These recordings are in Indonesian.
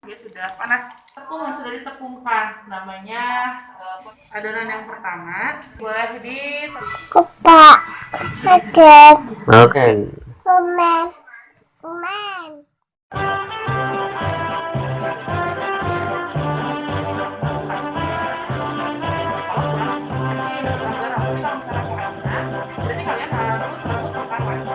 Dia sudah panas. Tepung yang sudah ditepungkan. Namanya adonan yang pertama. Boleh di Kupak. Sakit. Oke. Umen. Umen. berarti kalian harus makan lagi.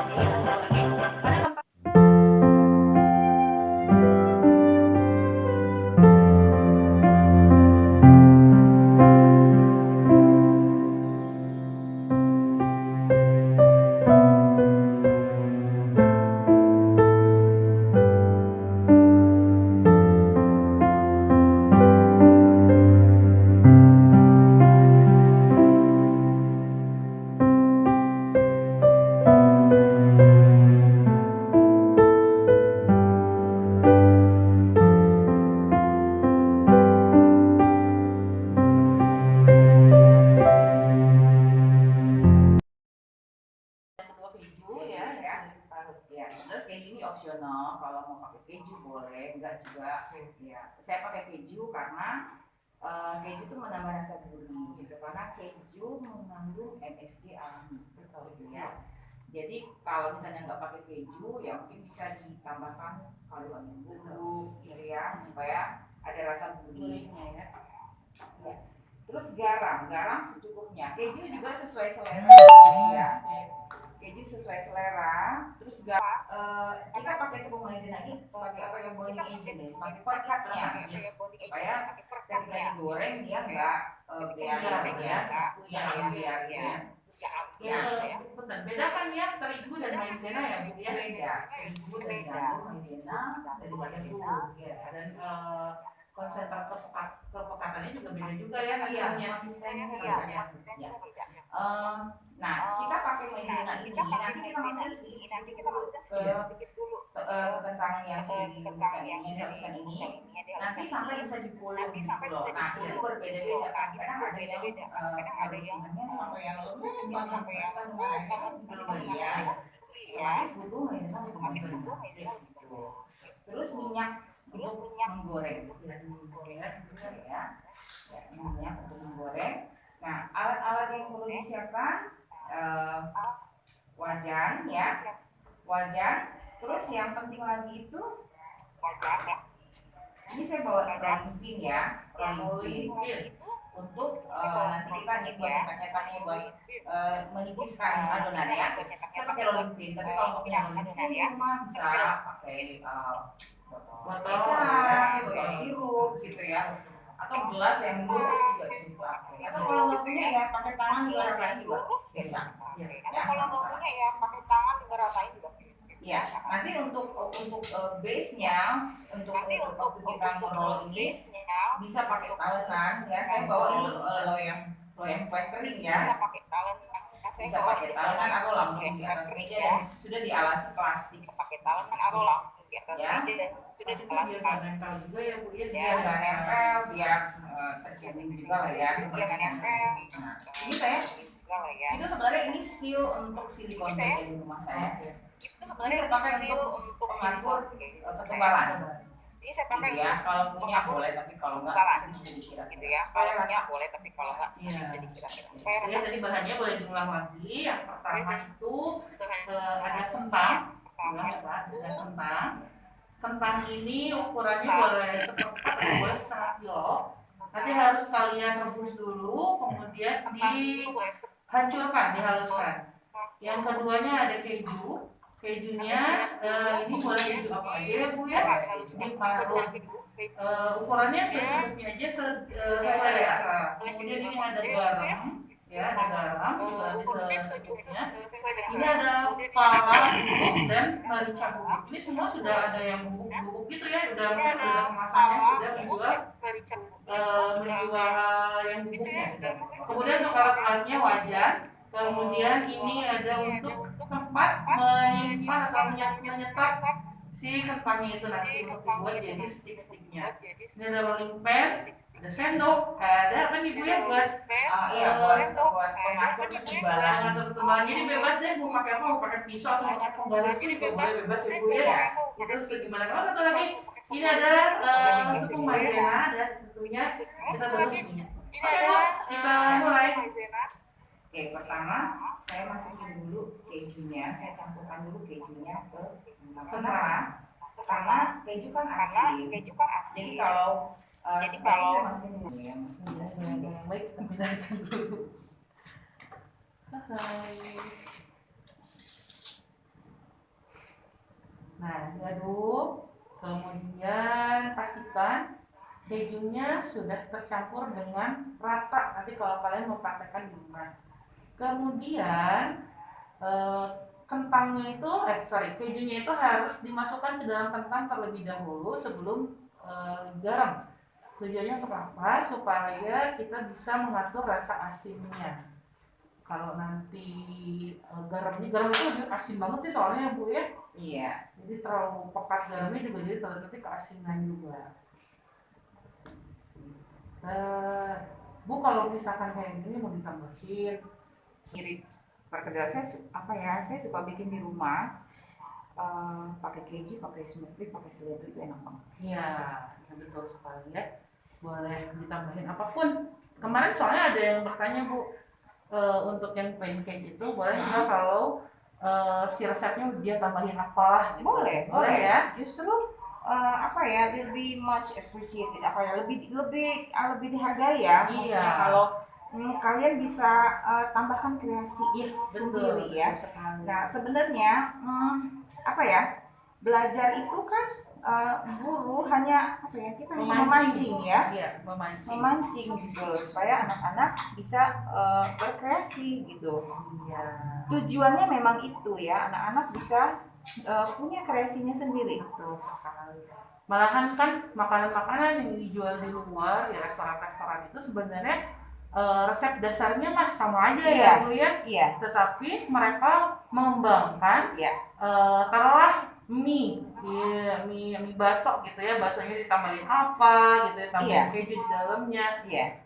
Ada tempat keju ini opsional, kalau mau pakai keju boleh, enggak juga. Ya, saya pakai keju karena keju itu menambah rasa gurih gitu, karena keju mengandung MSG alami gitu ya. Jadi kalau misalnya nggak pakai keju, ya mungkin bisa ditambahkan kaldu bubuk gitu ya, supaya ada rasa gurihnya ya. Ya. Terus garam secukupnya. Keju juga sesuai selera ya. Keju sesuai selera. Terus kita pakai tepung maizena ini sebagai apa yang bonding agent nih, sebagai pelekatnya, supaya ketika digoreng dia nggak biar bedakan ya terigu dan maizena ya Bu ya. Beda. Terigu dan gandum, maizena dari terigu. Dan konsentrat kepekatannya juga beda juga ya hasilnya. Konsistensinya beda. Nah, kita pakai maizena ini, nanti kita masukin sedikit dulu ke kentang yang direbuskan ini, nanti sampai bisa dipulih gitu loh. Nah, itu berbeda-beda kan, kadang ada yang rebusannya sampai yang lembut, sampai yang belum ya. Otomatis butuh maizena untuk gitu. Terus minyak untuk menggoreng, ya, minyak untuk menggoreng. Nah, alat-alat yang perlu disiapkan wajan ya, wajan. Terus yang penting lagi itu wajan ya. Ini saya bawa rolling pin ya, rolling pin untuk nanti kita nih buat nyetak-nyetaknya buat menipiskan adonan ya. Saya pakai rolling pin, tapi kalau nggak punya rolling pin di rumah bisa pakai botol kecap, botol sirup gitu ya, atau gelas yang lurus juga bisa dipakai. Atau kalau nggak punya ya pakai tangan juga rasain juga bisa. Ya, kalau nggak punya ya pakai tangan juga rasain juga. Ya, nanti untuk base-nya, untuk waktu kita ngerol ini bisa pakai talenan ya. Saya bawa ini loyang kue kering ya. Bisa pakai talenan atau langsung di atas meja yang sudah dialasi plastik. Pakai talenan atau langsung di atas meja dan sudah dialasi plastik. Juga ya Bu ya. Biar nggak nempel, biar terjamin juga lah ya. Biar nggak nempel. Nah, ini saya itu sebenarnya ini seal untuk silikon di rumah saya. Itu sebenarnya pakai untuk pengatur ketebalan. Ini saya pakai ya, kalau punya boleh, tapi kalau enggak bisa dikira gitu ya. Kalau punya boleh, tapi kalau enggak bisa dikira-kira. Ya, jadi bahannya boleh diulang lagi. Yang pertama itu ada kentang, ada kentang. Kentang ini ukurannya boleh seperempat atau boleh setengah kilo. Nanti harus kalian rebus dulu, kemudian dihancurkan, dihaluskan. Yang keduanya ada keju. Kejunya ini boleh keju apa aja ya Bu ya, diparut. Ukurannya secukupnya aja sesuai selera. Kemudian ini ada garam, ya ada garam, diparut secukupnya. Ini ada pala bubuk dan merica bubuk. Ini semua sudah ada yang bubuk-bubuk gitu ya, udah ada kemasannya sudah menjual yang bubuknya. Kemudian untuk alat-alatnya wajan. Kemudian ini ada untuk tempat menyimpan atau menyetak si kentangnya itu nanti untuk dibuat jadi stick-sticknya. Ini ada rolling pin, ada sendok, ada apa nih Bu ya buat buat pengatur ketebalan. Jadi bebas deh mau pakai apa, mau pakai pisau atau mau pakai pembaris ini juga boleh bebas ya Bu ya. Itu gimana? Kalau satu lagi Ini ada tepung maizena dan tentunya kita belum punya. Oke Bu, kita mulai. Oke, pertama saya masukin dulu kejunya, saya campurkan dulu kejunya ke kenapa? Karena keju kan asin. Jadi kalau kita masukin dulu ya. Baik, kita pindahkan dulu. Nah, diaduk. Kemudian pastikan kejunya sudah tercampur dengan rata. Nanti kalau kalian mau praktekkan di rumah. Kemudian kentangnya itu, kejunya itu harus dimasukkan ke dalam kentang terlebih dahulu sebelum garam. Tujuannya untuk apa? Supaya kita bisa mengatur rasa asinnya. Kalau nanti garam itu lebih asin banget sih soalnya ya Bu ya. Iya. Jadi terlalu pekat garamnya juga jadi nanti keasinan juga. Bu kalau misalkan kayak gini mau ditambahin mirip perkedel saya suka bikin di rumah pakai keju, pakai smoothie, pakai seledri itu enak banget. Iya, betul sekali ya. Boleh ditambahin apapun. Kemarin soalnya ada yang bertanya Bu, untuk yang pancake itu boleh nggak kalau si resepnya dia tambahin apalah gitu. Boleh ya. Justru lebih much appreciated, lebih dihargai ya. Iya. Kalau kalian bisa tambahkan kreasi sendiri ya. Nah sebenarnya belajar itu kan guru hanya kita memancing ya. Iya, memancing gitu supaya anak-anak bisa berkreasi gitu. Iya. Tujuannya memang itu ya, anak-anak bisa punya kreasinya sendiri. Betul sekali. Malahan kan makanan-makanan yang dijual di luar di restoran-restoran itu sebenarnya resep dasarnya mah sama aja ya Bu ya. Iya. Tetapi mereka mengembangkan taruhlah mie bakso gitu ya, baksonya ditambahin apa gitu ya, tambahin keju di dalamnya,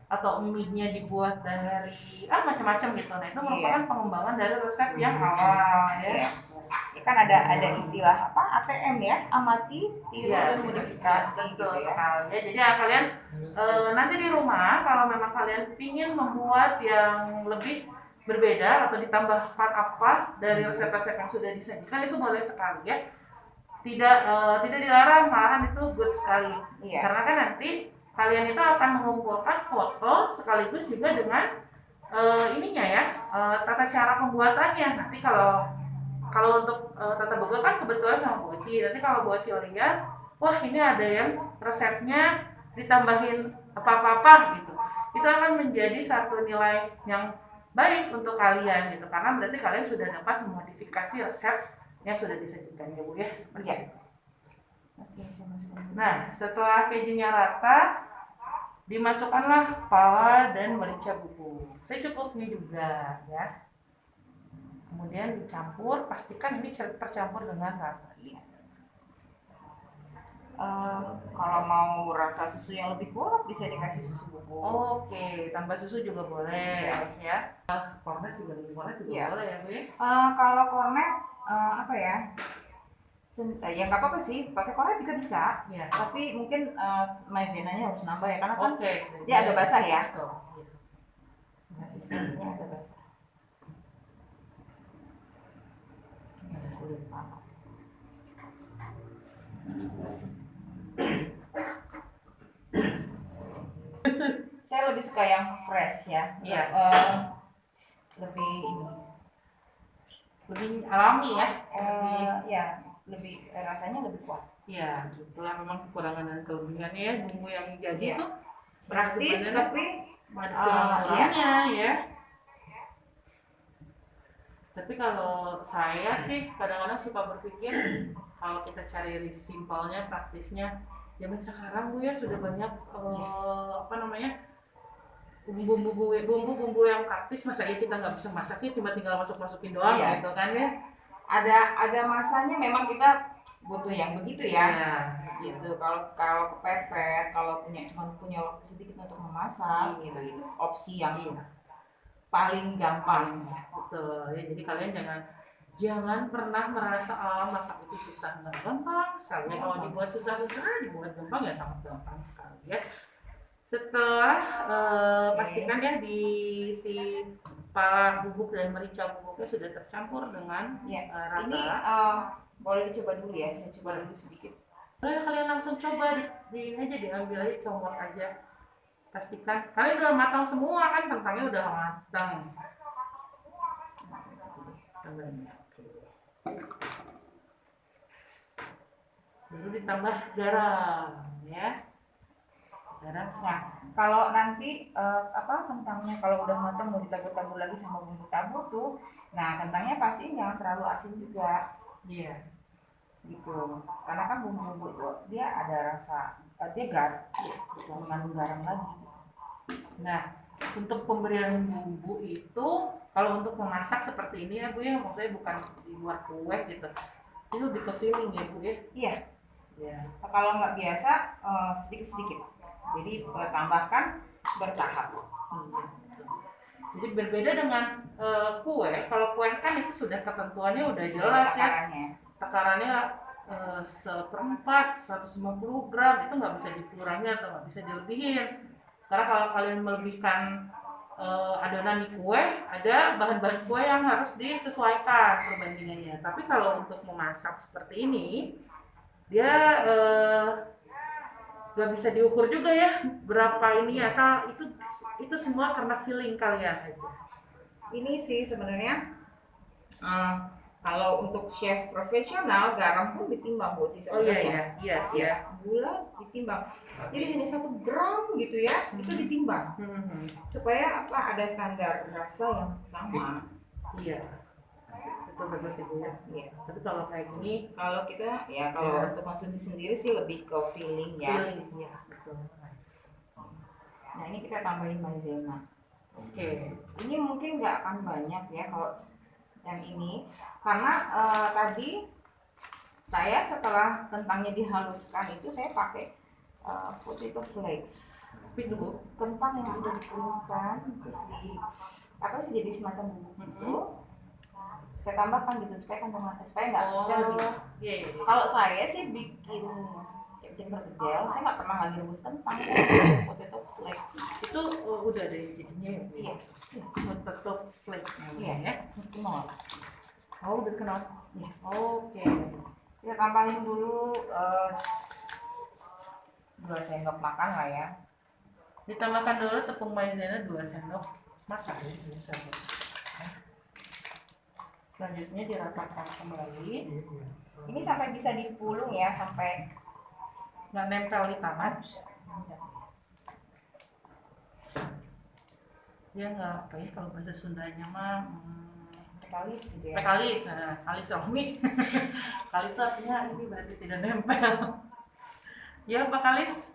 atau mie-nya dibuat dari macam-macam gitu. Nah itu merupakan pengembangan dari resep yang awal ya. Kan ada istilah ATM ya, amati, tiru, dan modifikasi. Betul sekali ya. Jadi kalian nanti di rumah kalau memang kalian ingin membuat yang lebih berbeda atau ditambahkan apa dari resep-resep yang sudah disajikan itu boleh sekali ya. Tidak dilarang, malahan itu good sekali. Karena kan nanti kalian itu akan mengumpulkan foto sekaligus juga dengan tata cara pembuatannya. Nanti kalau untuk tata boga kan kebetulan sama Bu Oci. Nanti kalau Bu Oci lihat, wah ini ada yang resepnya ditambahin apa-apa gitu. Itu akan menjadi satu nilai yang baik untuk kalian gitu. Karena berarti kalian sudah dapat memodifikasi resep yang sudah disajikan ya Bu ya. Nah setelah kejunya rata, dimasukkanlah pala dan merica bubuk secukupnya juga ya. Kemudian dicampur, pastikan ini tercampur dengan rata. Kalau mau rasa susu yang lebih kuat bisa dikasih susu bubuk. Oke, tambah susu juga boleh ya. Kornet juga boleh ya Bu ya. Kalau kornet ya nggak apa-apa sih, pakai kornet juga bisa. Tapi mungkin maizenanya harus nambah ya, karena kan dia agak basah ya. Konsistensinya agak basah. Saya lebih suka yang fresh ya. Lebih alami ya. Lebih rasanya lebih kuat. Iya, itulah memang kekurangan dan kelebihannya ya bumbu yang jadi itu praktis tapi kurangnya ya. Tapi kalau saya sih kadang-kadang suka berpikir kalau kita cari simpelnya, praktisnya, zaman sekarang Bu ya sudah banyak bumbu-bumbu yang praktis. Masa ya kita nggak bisa masaknya cuma tinggal masukin doang gitu kan ya. Ada masanya memang kita butuh yang begitu ya. Gitu. Kalau kepepet, kalau cuma punya waktu sedikit untuk memasak gitu, itu opsi yang paling gampang. Betul ya, jadi kalian jangan Jangan pernah merasa masak itu susah, nggak gampang sekali. Kalau dibuat susah-susah, dibuat gampang ya sangat gampang sekali ya. Setelah pastikan ya di si pala bubuk dan merica bubuknya sudah tercampur dengan rata. Ini boleh dicoba dulu ya, saya coba dulu sedikit. Boleh kalian langsung coba di ini aja, diambil aja, comot aja. Pastikan kalian udah matang semua kan, kentangnya udah matang. Baru ditambah garam ya. Garam. Nah, kalau nanti kentangnya kalau udah matang mau ditabur-tabur lagi sama bumbu tabur tuh, nah kentangnya pasti jangan terlalu asin juga. Iya. Gitu. Karena kan bumbu-bumbu itu dia ada rasa dia mengandung garam lagi. Nah, untuk pemberian bumbu itu kalau untuk memasak seperti ini ya Bu ya, maksudnya bukan dibuat kue gitu. Itu lebih ke feeling ya Bu ya. Iya. Ya. Kalau nggak biasa sedikit-sedikit. Jadi tambahkan bertahap. Jadi berbeda dengan kue. Kalau kue kan itu sudah ketentuannya udah jelas ya. Takarannya 1/4 150 gram itu nggak bisa dikurangi atau nggak bisa dilebihin. Karena kalau kalian melebihkan adonan di kue, ada bahan-bahan kue yang harus disesuaikan perbandingannya. Tapi kalau untuk memasak seperti ini, dia gak bisa diukur juga ya berapa ini, asal itu semua karena feeling kalian aja. Ini sih sebenarnya kalau untuk chef profesional garam pun ditimbang Bu Ci sebenarnya. Iya sih ya. Gula ditimbang. Jadi hanya 1 gram gitu ya, itu ditimbang. Supaya ada standar rasa yang sama. Iya. Betul sih Bu ya. Iya. Tapi kalau kayak gini, kalau kita kalau untuk konsumsi sendiri sih lebih ke feeling ya. Feeling, ya betul. Nah ini kita tambahin maizena. Oke. Ini mungkin nggak akan banyak ya kalau yang ini, karena tadi saya setelah kentangnya dihaluskan itu saya pakai potato flakes. Itu kentang yang sudah dikeringkan terus jadi semacam bubuk itu. Saya tambahkan gitu supaya kentang supaya lebih. Iya. Kalau saya sih bikin jember gedel, saya nggak pernah lagi rebus kentang. Potato flakes itu udah ada jadinya ya. Iya. Potato flakes Iya ya. Kenal. Oh udah kenal. Ya. Oke. Kita tambahin dulu 2 sendok makan lah ya. Ditambahkan dulu tepung maizena 2 sendok makan. Selanjutnya diratakan kembali. Ini sampai bisa dipulung ya, sampai nggak nempel di tangan. Ya nggak apa ya kalau bahasa Sundanya mah pekalis gitu ya. Pekalis, nah kalis rohmi. Kalis itu artinya ini berarti tidak nempel. Ya Pak Kalis.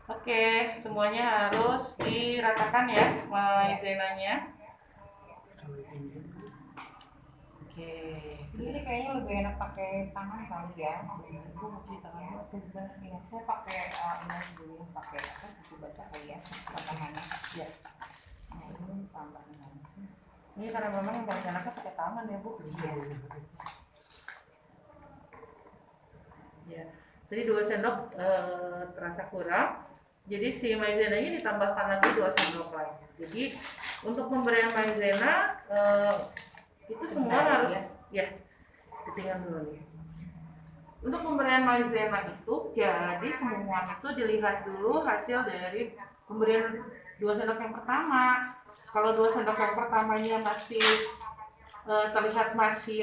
Oke, semuanya harus diratakan ya maizenanya. Oke. Ini sih kayaknya lebih enak pakai tangan kali ya. Ya, saya pakai ini dulu, pakai tisu basah kali ya, tangannya. Ya. Nah ini tambahan. Ini karena memang yang paling enaknya pakai tangan ya Bu. Ya. Jadi 2 sendok terasa kurang. Jadi si maizenanya ditambahkan lagi 2 sendok lagi. Jadi untuk pemberian maizena itu semua harus ya ditinggal dulu nih. Untuk pemberian maizena itu jadi semua itu dilihat dulu hasil dari pemberian 2 sendok yang pertama. Kalau 2 sendok yang pertamanya masih terlihat masih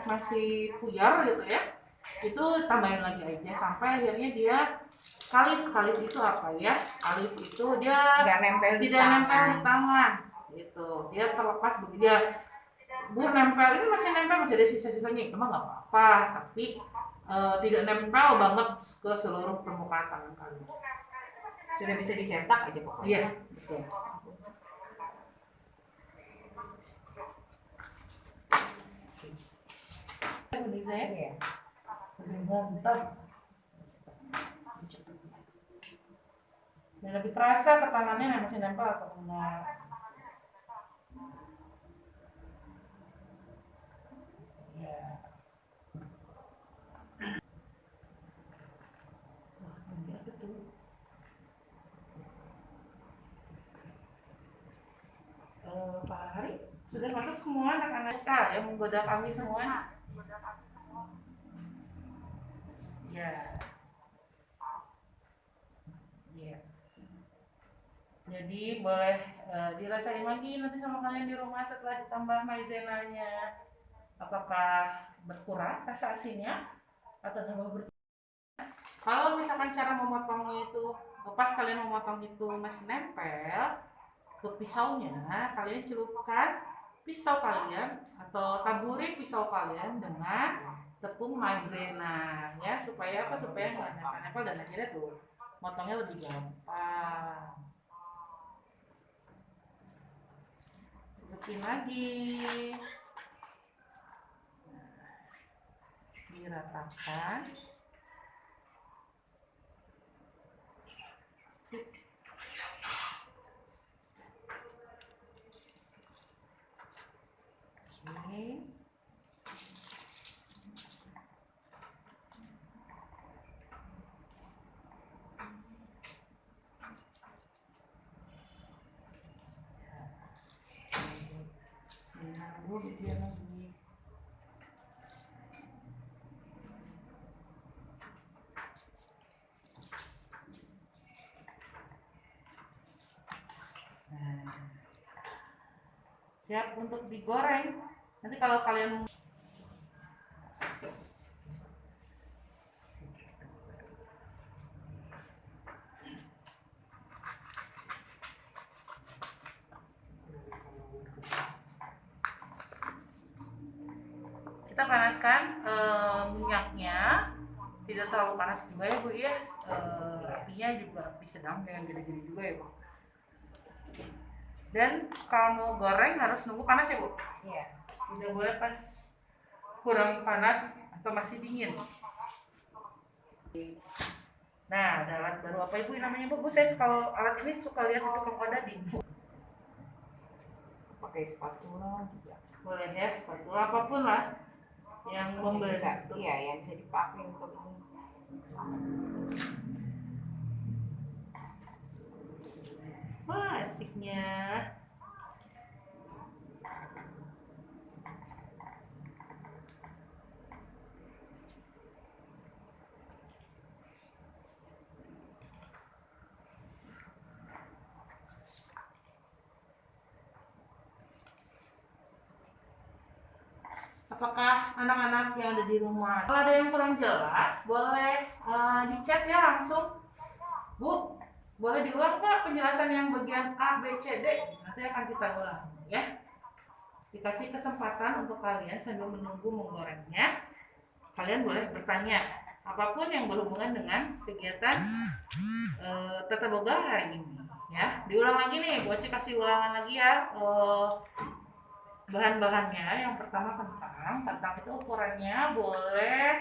masih puyar gitu ya, itu tambahin lagi aja sampai akhirnya dia kalis itu apa ya? Kalis itu dia tidak nempel di tangan gitu. Dia terlepas begitu dia nempel, ini masih nempel, masih ada sisa-sisanya, itu mah nggak apa-apa, tapi tidak nempel banget ke seluruh permukaan tangan kalian. Sudah bisa dicetak aja pokoknya. Iya, betul. Iya. Mantap. Dan lebih terasa ke tangannya masih nempel atau enggak. Ya. Pak Hari sudah masuk semua anak-anak yang menggoda kami semua. Ya. Ya. Jadi boleh dirasain lagi nanti sama kalian di rumah setelah ditambah maizenanya. Apakah berkurang rasa asinnya atau tambah berkurang? Kalau misalkan cara memotongnya itu pas kalian memotong itu masih nempel ke pisaunya, kalian celupkan pisau kalian atau taburi pisau kalian dengan tepung maizena ya, supaya apa? Supaya nggak nempel-nempel dan akhirnya tuh motongnya lebih gampang. Celupin lagi, diratakan. Oke. Siap untuk digoreng. Nanti kalau kalian kita panaskan minyaknya, tidak terlalu panas juga ya Bu ya, apinya juga api sedang, jangan gede-gede juga ya Bu. Dan kalau mau goreng harus nunggu panas ya Bu? Iya. Tidak boleh pas kurang panas atau masih dingin. Nah, ada alat baru apa Ibu namanya Bu? Saya kalau alat ini suka lihat di tukang odading. Pakai spatula juga. Boleh ya, spatula apapun lah yang membantu. Iya, yang bisa dipakai untuk ini. Wah, asiknya. Apakah anak-anak yang ada di rumah, kalau ada yang kurang jelas, boleh di chat ya langsung. Bu, boleh diulang nggak penjelasan yang bagian A, B, C, D? Nanti akan kita ulang ya. Dikasih kesempatan untuk kalian sambil menunggu menggorengnya. Kalian boleh bertanya apapun yang berhubungan dengan kegiatan tata boga hari ini ya. Diulang lagi nih, Bu Aci kasih ulangan lagi ya. Bahan-bahannya yang pertama kentang itu ukurannya boleh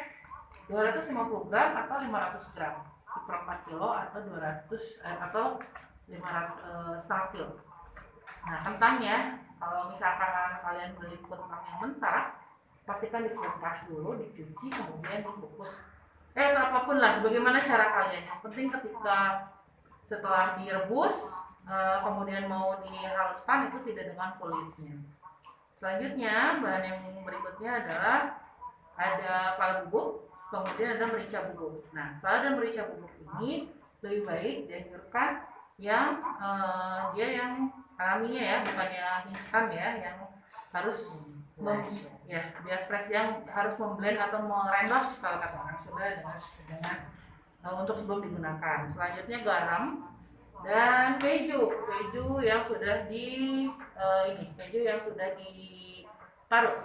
250 gram atau 500 gram, seperempat kilo atau 200 atau 500 setengah kilo. Nah, kentangnya kalau misalkan kalian beli kentang yang mentah, pastikan dikulkas dulu, dicuci, kemudian dikukus. Apapun lah, bagaimana cara kalian. Yang penting ketika setelah direbus, kemudian mau dihaluskan itu tidak dengan kulitnya. Selanjutnya, bahan yang berikutnya adalah ada pala bubuk, kemudian ada merica bubuk. Nah, pala dan merica bubuk ini lebih baik dianjurkan yang dia yang alaminya ya, bukan yang instan ya, yang harus biar fresh, yang harus memblend atau merendos kalau kata orang Sunda dengan untuk sebelum digunakan. Selanjutnya garam dan keju yang sudah keju yang sudah diparut.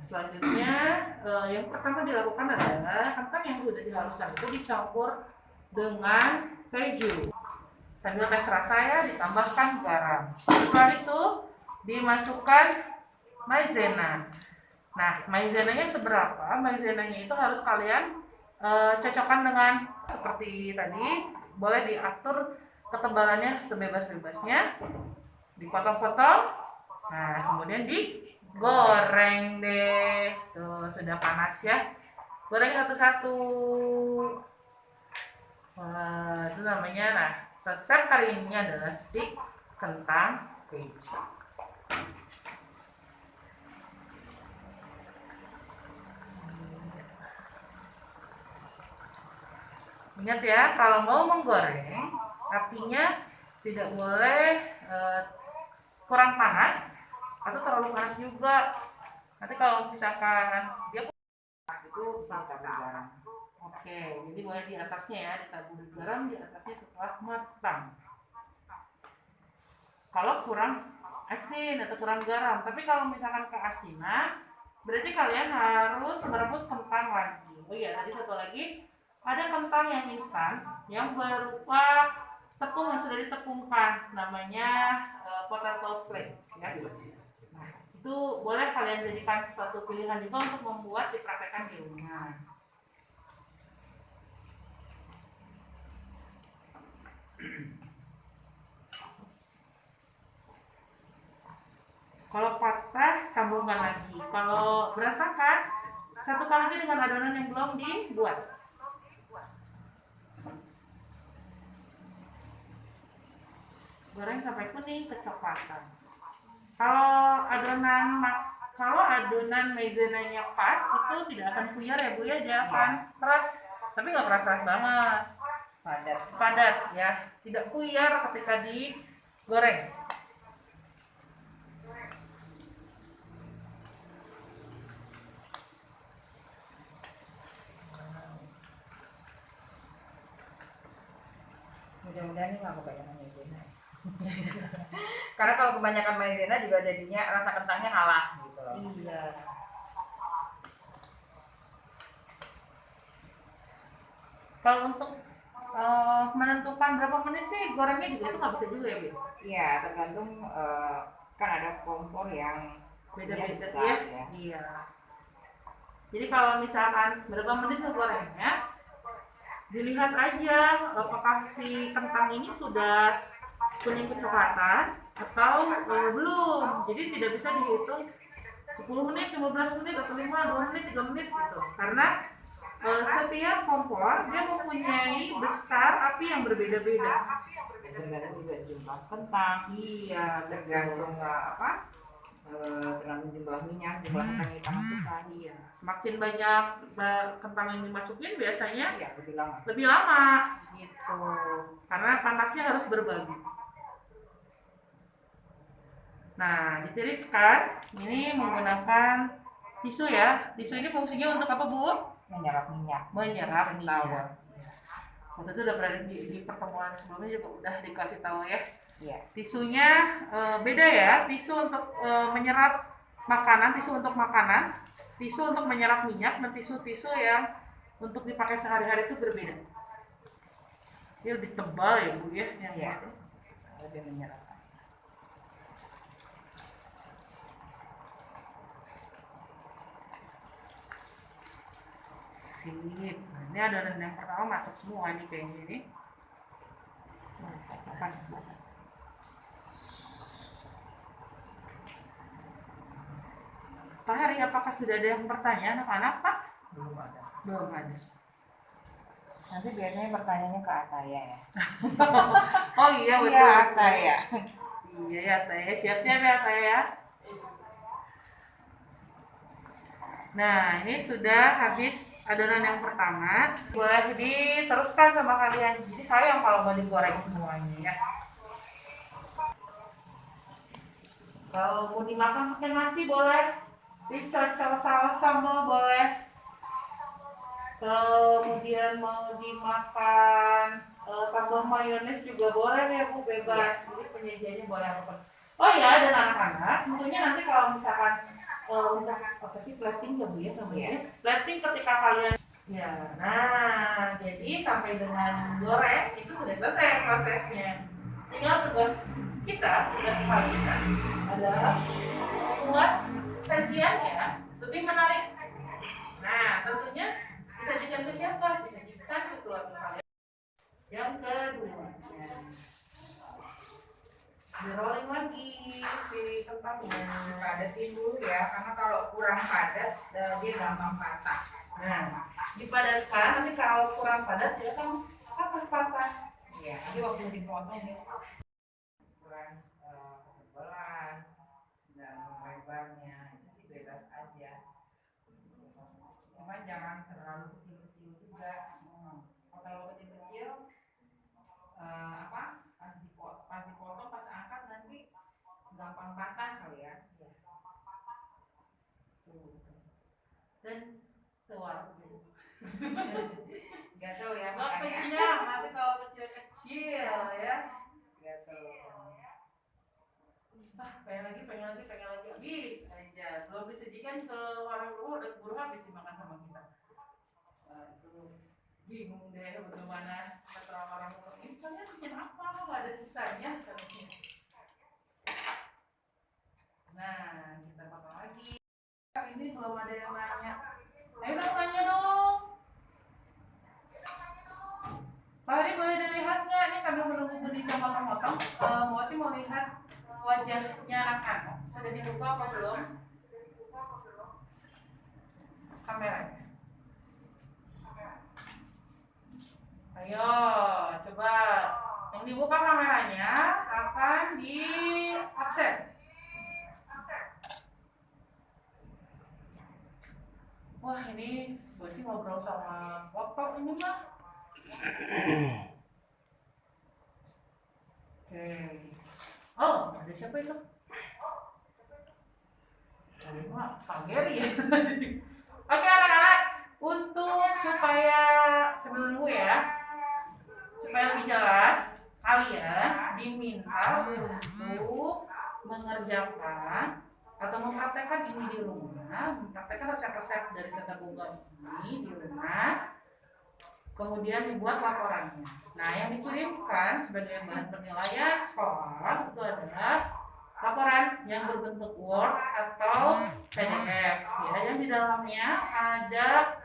Selanjutnya yang pertama dilakukan adalah kentang yang sudah dihaluskan itu dicampur dengan keju sambil tes rasa ya, ditambahkan garam. Setelah itu dimasukkan maizena. Nah, maizenanya seberapa? Maizenanya itu harus kalian cocokkan dengan seperti tadi boleh diatur ketebalannya sebebas-bebasnya, dipotong-potong. Nah, kemudian digoreng deh. Tuh, sudah panas ya. Goreng satu-satu. Wah, itu namanya. Nah, resep hari ini adalah stik kentang keju. Ingat ya, kalau mau menggoreng, apinya tidak boleh kurang panas atau terlalu panas juga. Nanti kalau misalkan dia itu bisa tambah garam. oke, jadi boleh di atasnya ya, ditabur garam di atasnya setelah matang. Kalau kurang asin atau kurang garam, tapi kalau misalkan keasinan, berarti kalian harus merebus kentang lagi. Oh iya, tadi satu lagi, ada kentang yang instan yang berupa tepung yang sudah ditepungkan, namanya potato flakes ya. Nah, itu boleh kalian jadikan suatu pilihan juga untuk membuat dipraktekkan di rumah. Kalau patah, sambungkan lagi. Kalau berantakan, satukan lagi dengan adonan yang belum dibuat. Goreng sampai kuning kecoklatan. Kalau adonan maizenanya pas, itu tidak akan puyar ya Bu ya, dia akan keras, tapi nggak keras-keras banget, padat ya, tidak puyar ketika digoreng. Mudah-mudahan ini nggak kebanyakan maizena. Karena kalau kebanyakan maizena juga jadinya rasa kentangnya kalah gitu loh. Iya. Kalau untuk menentukan berapa menit sih gorengnya juga itu nggak bisa juga ya Bu? Iya, tergantung kan ada kompor yang Beda-beda besar, ya. Iya. Jadi kalau misalkan berapa menit ngegorengnya, dilihat aja apakah si kentang ini sudah kuning kecoklatan atau belum. Jadi tidak bisa dihitung 10 menit, 15 menit, atau 5, 2 menit, 3 menit gitu. Karena setiap kompor dia mempunyai besar api yang berbeda-beda. Tergantung juga jumlah kentang. Iya, Tergantung tergantung jumlah minyak, jumlah kentang yang kita masukkan. Iya. Semakin banyak kentang yang dimasukin biasanya ya lebih lama. Lebih lama gitu. Karena panasnya harus berbagi. Nah, ditiriskan ini menggunakan tisu ya. Tisu ini fungsinya untuk apa Bu? Menyerap minyak. Menyerap minyak. Waktu itu udah pernah di pertemuan sebelumnya juga udah dikasih tahu ya. Iya. Tisunya beda ya. Tisu untuk menyerap makanan, tisu untuk makanan, tisu untuk menyerap minyak, dan tisu-tisu yang untuk dipakai sehari-hari itu berbeda. Dia lebih tebal ya Bu ya, yang itu lebih menyerap. Sip. Nah, ini adonan yang pertama masuk semua nih kayak gini. Pas banget. Pak Hari, apakah sudah ada yang bertanya anak-anak Pak? Belum ada. Belum ada. Nanti biasanya pertanyaannya ke Ataya ya. Oh iya betul. Iya Ataya. Iya ya Ataya, siap-siap ya Ataya. Nah, ini sudah habis adonan yang pertama. Boleh diteruskan sama kalian. Jadi sayang kalau mau digoreng semuanya ya. Kalau mau dimakan pakai nasi boleh. Dicocol saus sambal boleh. Kemudian mau dimakan tambah mayones juga boleh ya Bu, bebas. Jadi penyajiannya boleh apa. Oh ya, dan anak-anak tentunya nanti kalau misalkan untuk apa sih plating ya Bu ya namanya. Plating ketika kalian ya. Nah, jadi sampai dengan goreng itu sudah selesai prosesnya. Tinggal tugas kita adalah membuat sajiannya lebih menarik. Nah, tentunya disajikan ke siapa? Disajikan ke keluarga kalian. Yang kedua kurang padat, dia gampang patah. Nah, dipadatkan, tapi kalau kurang padat dia kan patah. Iya, jadi waktu dipotong dia ukuran ketebalan dan lebarnya itu sih bebas aja. Cuma jangan terlalu kecil-kecil juga. Kalau terlalu kecil-kecil pas dipotong pas angkat nanti gampang patah kali ya. Dan keluar. Gatel ya Nggak makanya. kenyang, nanti kalau kecil-kecil ya. Gatel. Pengen lagi habis aja. Belum disajikan ke warung rumah udah keburu habis dimakan sama kita. Aduh, bingung deh bagaimana kata orang ini kalian bikin apa? Nggak ada sisanya katanya. Nah, kita potong lagi. Ini belum ada yang nanya. Ayo dong nanya dong. Pak Hari boleh dilihat nggak? Ini sambil menunggu Budi sama potong. Moci mau lihat wajahnya anak-anak. Sudah dibuka apa belum? Kameranya. Ayo, coba. Yang dibuka kameranya akan di absen. Wah, ini Boci ngobrol sama foto ini mah. Oke. Oh, ada siapa itu? Ini mah Pak Geri ya. Oke anak-anak, untuk supaya sebelum nunggu ya, supaya lebih jelas, kalian diminta untuk mengerjakan atau mempraktekkan ini di rumah, mempraktekkan resep-resep dari Tata Boga ini di rumah, kemudian dibuat laporannya. Nah, yang dikirimkan sebagai bahan penilaian sekolah itu adalah laporan yang berbentuk Word atau PDF, ya, yang di dalamnya ada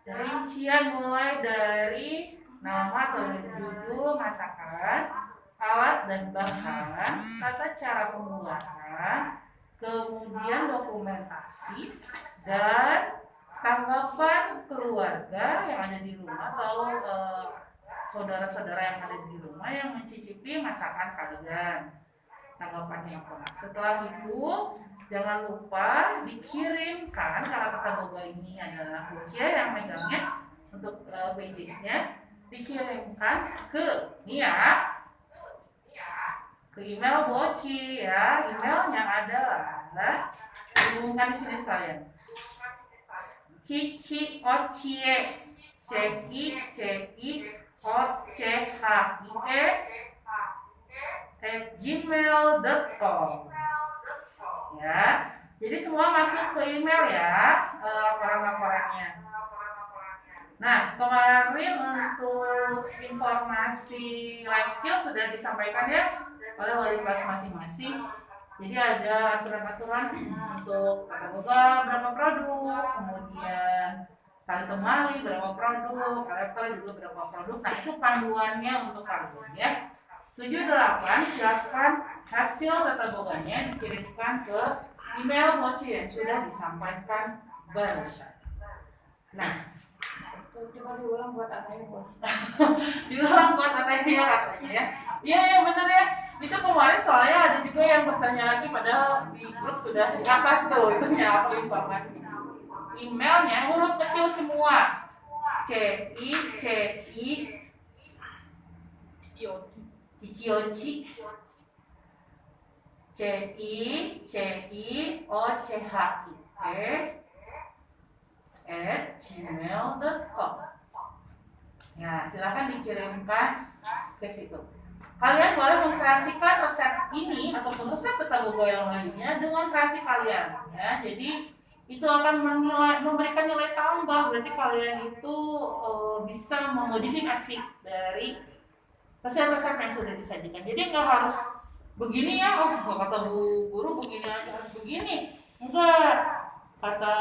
rincian mulai dari nama atau judul masakan, alat dan bahan, tata cara pembuatan, kemudian dokumentasi dan tanggapan keluarga yang ada di rumah atau saudara-saudara yang ada di rumah yang mencicipi masakan kalian. Tanggapannya apa? Setelah itu jangan lupa dikirimkan, karena Tata Boga ini adalah Bocia yang megangnya untuk PJ-nya, dikirimkan ke ke email Boci ya. Emailnya adalah hubungkan di sini sekalian. ciciocie@gmail.com ya. Jadi semua masuk ke email ya, laporan-laporannya. Nah, kemarin untuk informasi life skill sudah disampaikan ya oleh wali kelas masing-masing. Jadi ada aturan-aturan untuk Tata Boga berapa produk, kemudian kali temali berapa produk, kolektor juga berapa produk. Nah, itu panduannya untuk kalian ya. 78 silakan hasil Tata Boganya dikirimkan ke email Moci yang sudah disampaikan barusan. Nah, coba diulang buat Ataya Moci. Diulang buat Ataya katanya ya. Iya benar ya. Itu kemarin soalnya ada juga yang bertanya lagi, padahal di grup sudah di atas tuh itunya apa informasi. Emailnya huruf kecil semua. ciciochi@gmail.com. Nah, silakan dikirimkan ke situ. Kalian boleh mengkreasikan resep ini ataupun resep Tata Boga yang lainnya dengan kreasi kalian ya. Jadi itu akan memberikan nilai tambah, berarti kalian itu bisa memodifikasi dari resep-resep yang sudah disajikan. Jadi nggak harus begini ya, kata Bu Guru begini aja harus begini, enggak, kata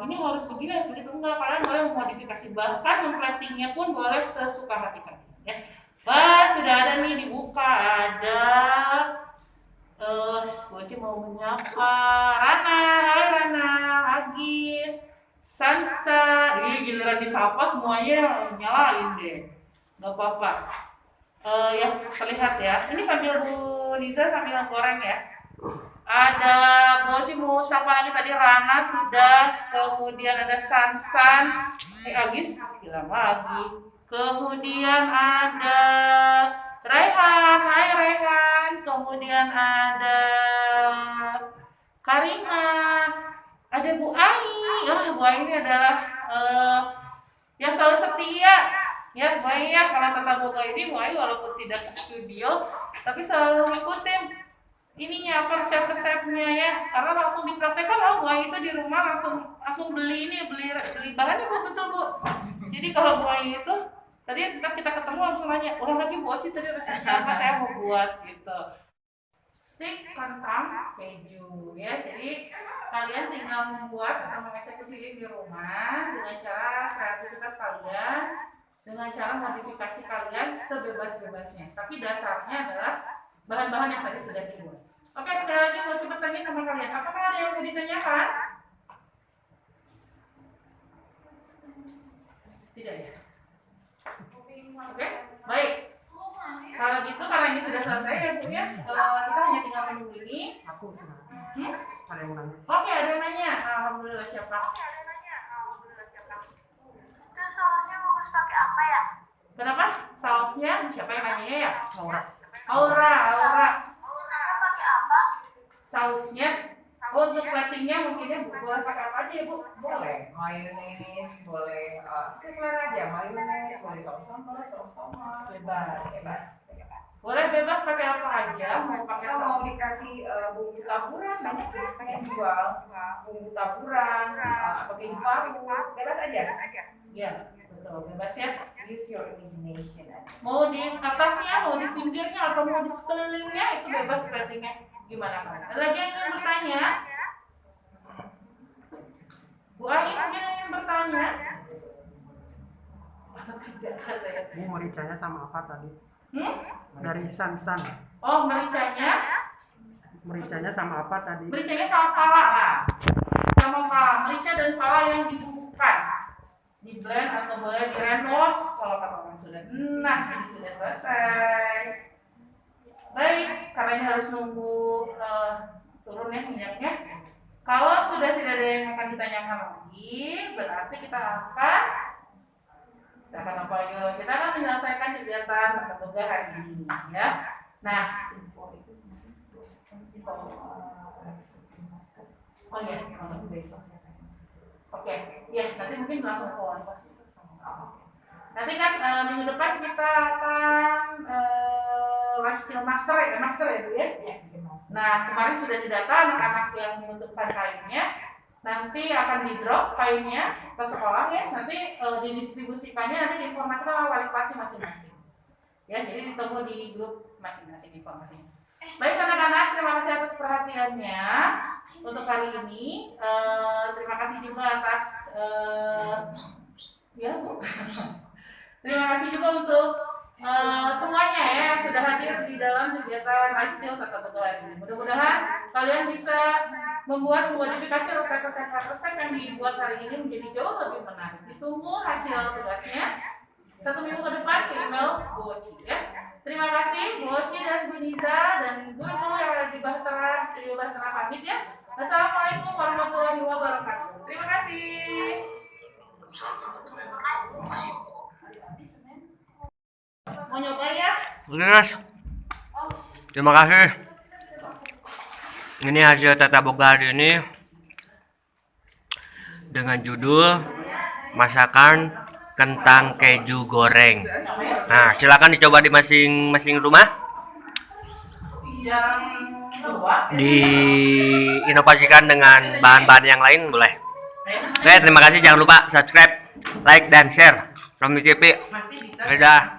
ini harus begini harus begitu, enggak. Kalian boleh memodifikasi, bahkan memplatingnya pun boleh sesuka hati kalian ya. Wah, sudah ada nih dibuka, ada Boci mau menyapa Rana. Hai Rana, Agis, Sansa. Ini giliran disapa semuanya nyalain deh. Gak apa-apa. Yang terlihat ya. Ini sambil Bu Niza sambil goreng ya. Ada Boci mau sapa lagi tadi Rana sudah, kemudian ada Sansan, Agis bilang lagi. Kemudian ada Raihan, hai Raihan. Kemudian ada Karina, ada Bu Ai. Bu Ai ini adalah yang selalu setia. Ya, Bu Ai ya, kalau Tata Boga ini Bu Ai walaupun tidak ke studio, tapi selalu ngikutin ininya apa resep-resepnya ya. Karena langsung dipraktekkan, Bu Ai itu di rumah langsung beli bahannya betul Bu. Jadi kalau Bu Ai itu tadi kita ketemu langsung nanya, ulang lagi Bu Oci tadi resepnya apa, saya mau buat gitu. Stik kentang keju ya. Jadi kalian tinggal membuat atau mengeksekusi di rumah dengan cara kreativitas kalian, dengan cara modifikasi kalian sebebas-bebasnya. Tapi dasarnya adalah bahan-bahan yang tadi sudah dibuat. Oke, sekali lagi mau coba tanya sama kalian, apakah ada yang mau ditanyakan? Tidak ya? Oke, baik. Kalau gitu karena ini sudah selesai ya Bu ya, kita hanya tinggal menunggu ini. Oke, ada yang nanya. Alhamdulillah, siapa? Itu sausnya bagus pakai apa ya? Kenapa? Sausnya siapa yang nanya ya? Aura. Sausnya pakai apa? Sausnya. Untuk platingnya mungkinnya boleh pakai apa aja ya Bu? Boleh mayones, boleh selera aja, mayones, boleh saus sambal, saus tomat, bebas. Boleh bebas pakai apa aja, mau pakai Kita mau dikasih bumbu taburan, banyak kan pengen jual bumbu taburan atau keju paru, bebas aja. Ya, betul, bebas ya. Use your imagination. Mau di atasnya, mau di pinggirnya, atau mau di sekelilingnya, itu bebas platingnya. Gimana kan? Ada lagi yang ingin bertanya? Bu Ai mungkin yang ingin bertanya? Tidak ada ya. Bu, mericanya sama apa tadi? Dari Sansan. Oh, mericanya? Mericanya sama apa tadi? Mericanya sama pala lah. Sama pala, merica dan pala yang dibubuhkan. Di blend atau boleh di rendos kalau kata orang sudah. Nah, ini sudah selesai. Baik, karena ini harus nunggu turunnya minyaknya. Kalau sudah tidak ada yang akan ditanyakan lagi, berarti kita akan apa yuk? Kita akan menyelesaikan kegiatan Tata Boga hari ini ya. Nah, oh ya, besok saya tanya. Oke, ya nanti mungkin langsung ke pas. Nanti kan minggu depan kita akan live skill master ya Bu ya. Nah, kemarin sudah didata anak-anak yang membutuhkan kainnya. Nanti akan di drop kainnya ke sekolah ya. Nanti didistribusikannya, nanti diinformasikan oleh wali kelasnya masing-masing. Ya, jadi ditunggu di grup masing-masing informasinya. Baik anak-anak, terima kasih atas perhatiannya untuk hari ini. Terima kasih juga atas ya Bu. Terima kasih juga untuk semuanya ya yang sudah hadir di dalam kegiatan live skill Tata Boga hari ini. Mudah-mudahan kalian bisa membuat modifikasi resep-resep yang dibuat hari ini menjadi jauh lebih menarik. Ditunggu hasil tugasnya 1 minggu ke depan ke email Bu Oci ya. Terima kasih Bu Oci dan Bu Niza dan guru-guru yang ada di Bahtera, Studio Bahtera pamit ya. Assalamualaikum warahmatullahi wabarakatuh. Terima kasih. Mau nyoba ya? Yes. Terima kasih. Ini hasil Tata Boga hari ini dengan judul masakan kentang keju goreng. Nah, silakan dicoba di masing-masing rumah. Yang dua. Diinovasikan dengan bahan-bahan yang lain boleh. Oke, terima kasih. Jangan lupa subscribe, like, dan share. Romi TV. Masih bisa. Dadah.